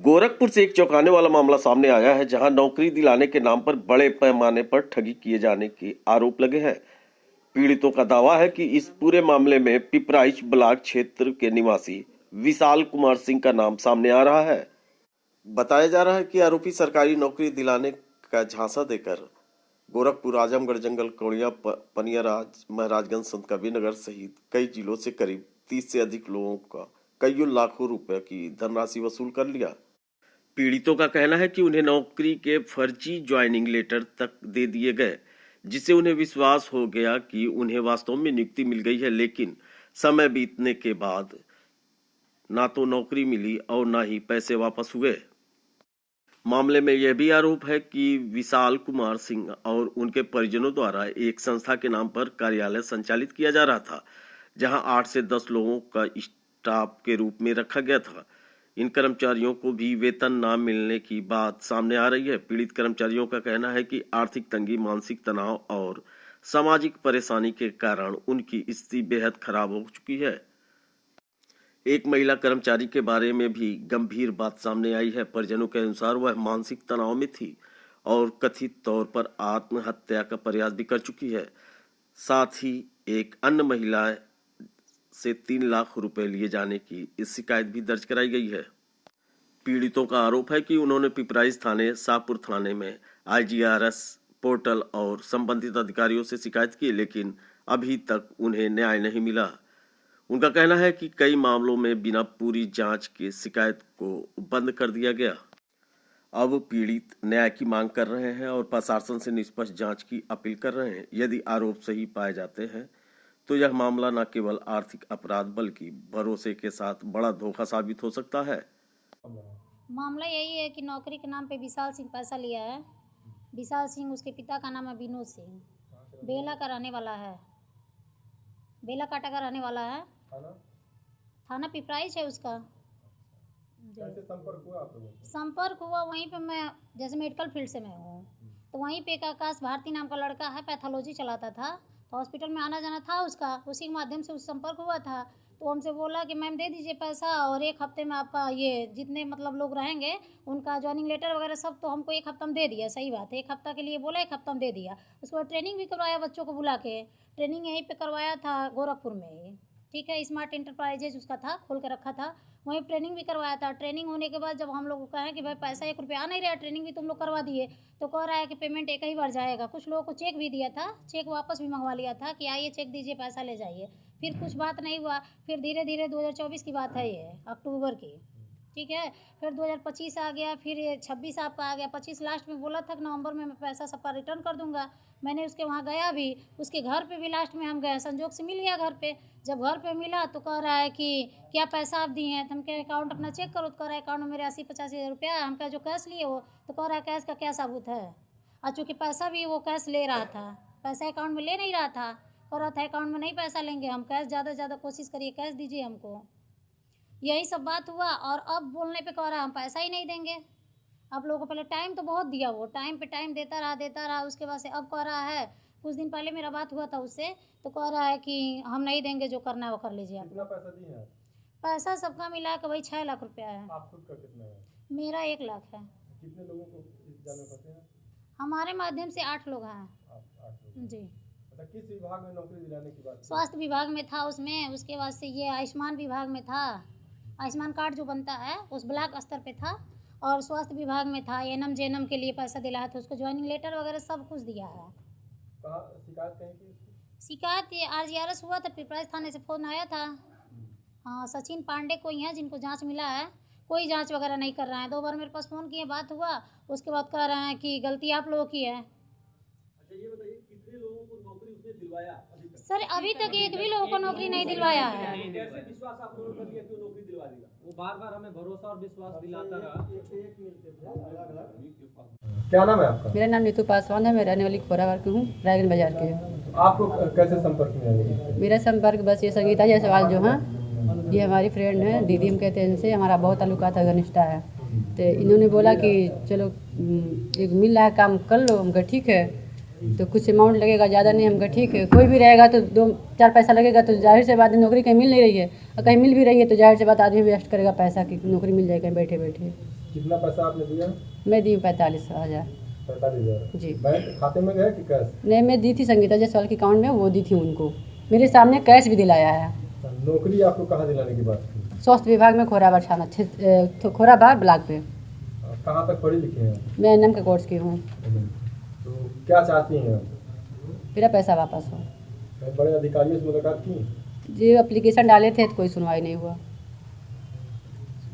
गोरखपुर से एक चौंकाने वाला मामला सामने आया है, जहां नौकरी दिलाने के नाम पर बड़े पैमाने पर ठगी किए जाने के आरोप लगे हैं। पीड़ितों का दावा है कि इस पूरे मामले में पिपराइच ब्लॉक क्षेत्र के निवासी विशाल कुमार सिंह का नाम सामने आ रहा है। बताया जा रहा है कि आरोपी सरकारी नौकरी दिलाने का झांसा देकर गोरखपुर, आजमगढ़, जंगल, कौड़िया, पनियाराज, महाराजगंज, संतकबीरनगर सहित कई जिलों से करीब 30 से अधिक लोगों का कई लाखों रुपए की धनराशि वसूल कर लिया। पीड़ितों का कहना है कि उन्हें नौकरी के फर्जी ज्वाइनिंग लेटर तक दे दिए गए, जिससे उन्हें विश्वास हो गया कि उन्हें वास्तव में नियुक्ति मिल गई है। लेकिन समय बीतने के बाद ना तो नौकरी मिली और ना ही पैसे वापस हुए। मामले में यह भी आरोप है कि विशाल कुमार सिंह और उनके परिजनों द्वारा एक संस्था के नाम पर कार्यालय संचालित किया जा रहा था, जहां 8 से 10 लोगों का स्टाफ के रूप में रखा गया था। इन कर्मचारियों को भी वेतन न मिलने की बात सामने आ रही है। पीड़ित कर्मचारियों का कहना है कि आर्थिक तंगी, मानसिक तनाव और सामाजिक परेशानी के कारण उनकी स्थिति बेहद खराब हो चुकी है। एक महिला कर्मचारी के बारे में भी गंभीर बात सामने आई है। परिजनों के अनुसार वह मानसिक तनाव में थी और कथित तौर पर आत्महत्या का प्रयास भी कर चुकी है। साथ ही एक अन्य महिला से 3 लाख रुपए लिए जाने की इस शिकायत भी दर्ज कराई गई है। पीड़ितों का आरोप है कि उन्होंने पिपराइच थाने, शाहपुर थाने में IGRS पोर्टल और संबंधित अधिकारियों से शिकायत की, लेकिन अभी तक उन्हें न्याय नहीं मिला। उनका कहना है कि कई मामलों में बिना पूरी जांच के शिकायत को बंद कर दिया गया। अब पीड़ित न्याय की मांग कर रहे हैं और प्रशासन से निष्पक्ष जांच की अपील कर रहे हैं। यदि आरोप सही पाए जाते हैं तो यह मामला न केवल आर्थिक अपराध बल्कि भरोसे के साथ बड़ा धोखा साबित हो सकता है। मामला यही है कि नौकरी के नाम पे विशाल सिंह पैसा लिया है। विशाल सिंह, उसके पिता का नाम है विनोद सिंह, बेला का रहने वाला है, बेला काटा का रहने वाला है। थाना पिपराइच है उसका। कैसे संपर्क हुआ आप लोगों से? संपर्क हुआ वहीं पे, मैं जैसे मेडिकल फील्ड से मैं हूँ, तो वहीं पे एक आकाश भारती नाम का लड़का है, पैथोलॉजी चलाता था, तो हॉस्पिटल में आना जाना था उसका, उसी के माध्यम से उस संपर्क हुआ था। तो हमसे बोला कि मैम दे दीजिए पैसा और 1 हफ्ते में आपका ये जितने मतलब लोग रहेंगे उनका ज्वाइनिंग लेटर वगैरह सब, तो हमको 1 हफ्ता में दे दिया। सही बात है, 1 हफ्ता के लिए बोला, 1 हफ्ता में दे दिया। उसके बाद ट्रेनिंग भी करवाया, बच्चों को बुला के ट्रेनिंग यहीं पे करवाया था गोरखपुर में ही। ठीक है, स्मार्ट इंटरप्राइजेज उसका था, खोल के रखा था, वहीं ट्रेनिंग भी करवाया था। ट्रेनिंग होने के बाद जब हम लोग को कहें कि भाई पैसा 1 रुपया आ नहीं रहा, ट्रेनिंग भी तुम लोग करवा दिए, तो कह रहा है कि पेमेंट एक ही बार जाएगा। कुछ लोगों को चेक भी दिया था, चेक वापस भी मंगवा लिया था कि आइए चेक दीजिए, पैसा ले जाइए। फिर कुछ बात नहीं हुआ। फिर धीरे धीरे 2024 की बात है, ये अक्टूबर की। ठीक है, फिर 2025 आ गया, फिर ये 26 आपका आ गया। 25 लास्ट में बोला था कि नवंबर में मैं पैसा सबका रिटर्न कर दूंगा। मैंने उसके वहाँ गया भी, उसके घर पे भी लास्ट में हम गए, संजोग से मिल गया घर पे। जब घर पे मिला तो कह रहा है कि क्या पैसा आप दिए हैं, तो हम कह अकाउंट अपना चेक करो, तो कह रहा है अकाउंट में मेरे 80-85 हज़ार रुपया है। हम कहा जो कैश लिए हो, तो कह रहा है कैश का क्या सबूत है। और चूँकि पैसा भी वो कैश ले रहा था, पैसा अकाउंट में ले नहीं रहा था, कह रहा था अकाउंट में नहीं पैसा लेंगे हम, कैश ज़्यादा से ज़्यादा कोशिश करिए, कैश दीजिए हमको। यही सब बात हुआ और अब बोलने पे कह रहा है हम पैसा ही नहीं देंगे। आप लोगों को पहले टाइम तो बहुत दिया, वो टाइम पे टाइम देता रहा, उसके बाद से अब कह रहा है, कुछ दिन पहले मेरा बात हुआ था उससे, तो कह रहा है कि हम नहीं देंगे, जो करना है वो कर लीजिए आप। कितना पैसा दिए हैं? पैसा सबका मिला के वही 6 लाख रुपया है। आप खुद का कितना है? मेरा 1 लाख है। कितने लोगों को इस जाल में फंसे हैं? हमारे माध्यम से 8 लोग हैं। 8 लोग। जी। अच्छा, किस विभाग में नौकरी दिलाने की बात? स्वास्थ्य विभाग में था उसमें, उसके बाद से ये आयुष्मान विभाग में था, आयुष्मान कार्ड जो बनता है उस ब्लॉक स्तर पे था, और स्वास्थ्य विभाग में था। एनम जेनम के लिए पैसा दिलाया था उसको, ज्वाइनिंग लेटर वगैरह सब कुछ दिया है। कहाँ शिकायत कहीं की? शिकायत ये RGRS हुआ था, पिपराइच थाने से फ़ोन आया था। हाँ, सचिन पांडे कोई हैं जिनको जांच मिला है, कोई जांच वगैरह नहीं कर रहे हैं। 2 बार मेरे पास फ़ोन किए, बात हुआ, उसके बाद कह रहे हैं कि गलती आप लोगों की है। अच्छा, ये बताइए कितने लोगों को नौकरी उसने दिलवाया अभी तक? सर अभी तक एक भी लोगों को नौकरी नहीं दिलवाया है। कैसे विश्वास आप लोगों ने दिया कि वो नौकरी दिलवा देगा? वो बार-बार हमें भरोसा और विश्वास दिलाता रहा। क्या नाम है आपका? मेरा नाम नीतू पासवान है। मैं रहने वाली खोरावर की हूँ, रायगंज बाजार की। आपको कैसे संपर्क में? मेरा संपर्क बस ये संगीता जायसवाल जो हैं, ये हमारी फ्रेंड है, दीदी हम कहते हैं इनसे, हमारा बहुत ताल्लुकात है, घनिष्ठता है। तो इन्होंने बोला कि चलो एक मिल रहा है काम कर लो। हम कहा ठीक है, तो कुछ अमाउंट लगेगा, ज़्यादा नहीं। हम कहा ठीक है, कोई भी रहेगा तो 2-4 पैसा लगेगा, तो जाहिर से बात है नौकरी कहीं मिल नहीं रही है, और कहीं मिल भी रही है तो जाहिर से बात आदमी वेस्ट करेगा पैसा कि नौकरी मिल जाएगा बैठे बैठे। कितना पैसा आपने दिया? मैं दी 45,000। 45,000 जी। बैंक खाते में गए कि कैश? नहीं, मैं दी थी संगीता जायसवाल के अकाउंट में, वो दी थी उनको। मेरे सामने कैश भी दिलाया है। नौकरी आपको कहाँ दिलाने की बात की? स्वास्थ्य विभाग में खोराबार थाना खोराबार ब्लॉक पे। कहाँ तक पढ़ी लिखी हैं? मैं एनएम का कोर्स की हूँ। तो क्या चाहती हैं आप? मेरा पैसा वापस हो। बड़े अधिकारियों से मुलाकात की? जी, एप्लीकेशन डाले थे तो कोई सुनवाई नहीं हुआ।